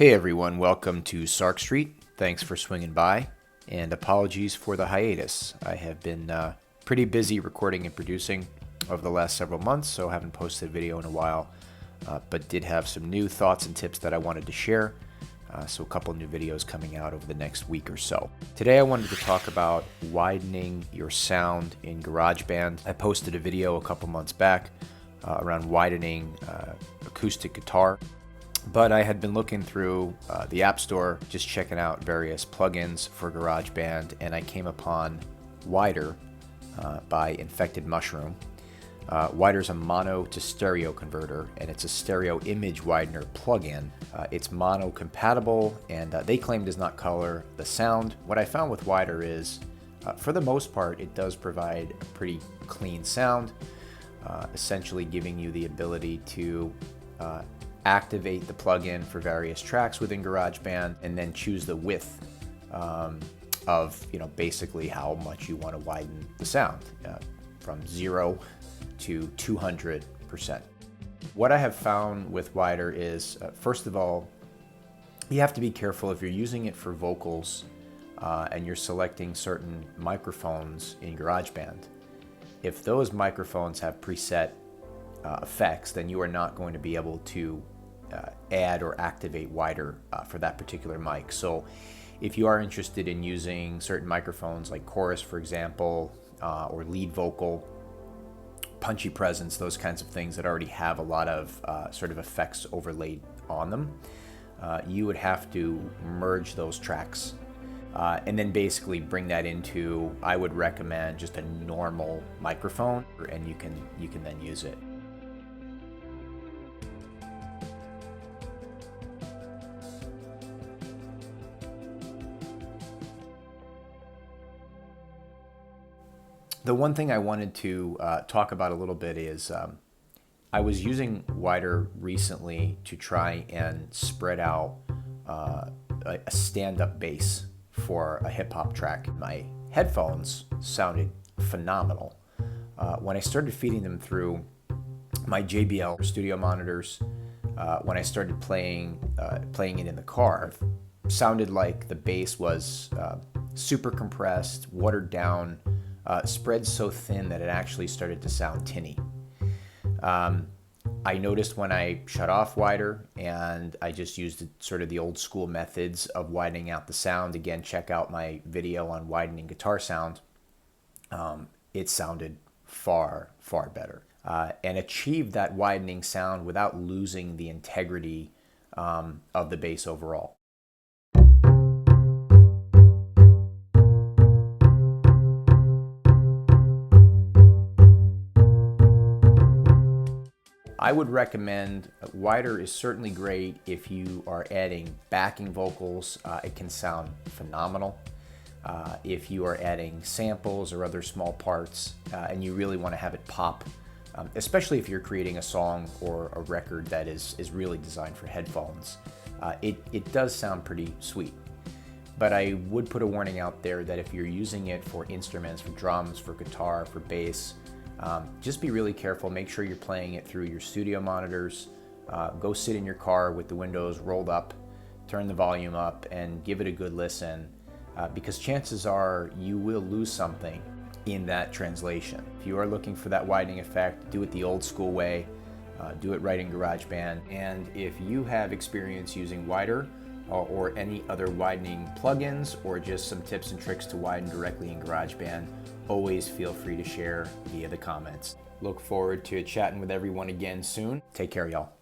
Hey everyone, welcome to Sark Street. Thanks for swinging by, and apologies for the hiatus. I have been pretty busy recording and producing over the last several months, so I haven't posted a video in a while, but did have some new thoughts and tips that I wanted to share. So a couple new videos coming out over the next week or so. Today I wanted to talk about widening your sound in GarageBand. I posted a video a couple months back around widening acoustic guitar. But I had been looking through the App Store, just checking out various plugins for GarageBand, and I came upon Wider by Infected Mushroom. Wider is a mono to stereo converter, and it's a stereo image widener plugin. It's mono compatible, and they claim does not color the sound. What I found with Wider is, for the most part, it does provide a pretty clean sound, essentially giving you the ability to activate the plugin for various tracks within GarageBand, and then choose the width of basically how much you want to widen the sound from 0 to 200%. What I have found with Wider is, first of all, you have to be careful if you're using it for vocals and you're selecting certain microphones in GarageBand. If those microphones have preset effects, then you are not going to be able to add or activate Wider for that particular mic. So if you are interested in using certain microphones like chorus, for example, or lead vocal, punchy presence, those kinds of things that already have a lot of sort of effects overlaid on them, you would have to merge those tracks and then basically bring that into, I would recommend, just a normal microphone, and you can then use it. The one thing I wanted to talk about a little bit is I was using Wider recently to try and spread out a stand-up bass for a hip-hop track. My headphones sounded phenomenal. When I started feeding them through my JBL studio monitors, when I started playing it in the car, sounded like the bass was super compressed, watered down, spread so thin that it actually started to sound tinny. I noticed when I shut off Wider and I just used sort of the old school methods of widening out the sound. Again, check out my video on widening guitar sound. It sounded far, far better and achieved that widening sound without losing the integrity of the bass overall. I would recommend Wider is certainly great if you are adding backing vocals. It can sound phenomenal. If you are adding samples or other small parts and you really want to have it pop, especially if you're creating a song or a record that is really designed for headphones, it does sound pretty sweet. But I would put a warning out there that if you're using it for instruments, for drums, for guitar, for bass, just be really careful. Make sure you're playing it through your studio monitors. Go sit in your car with the windows rolled up, turn the volume up, and give it a good listen, because chances are you will lose something in that translation. If you are looking for that widening effect, do it the old school way. Do it right in GarageBand. And if you have experience using Wider or any other widening plugins, or just some tips and tricks to widen directly in GarageBand, always feel free to share via the comments. Look forward to chatting with everyone again soon. Take care, y'all.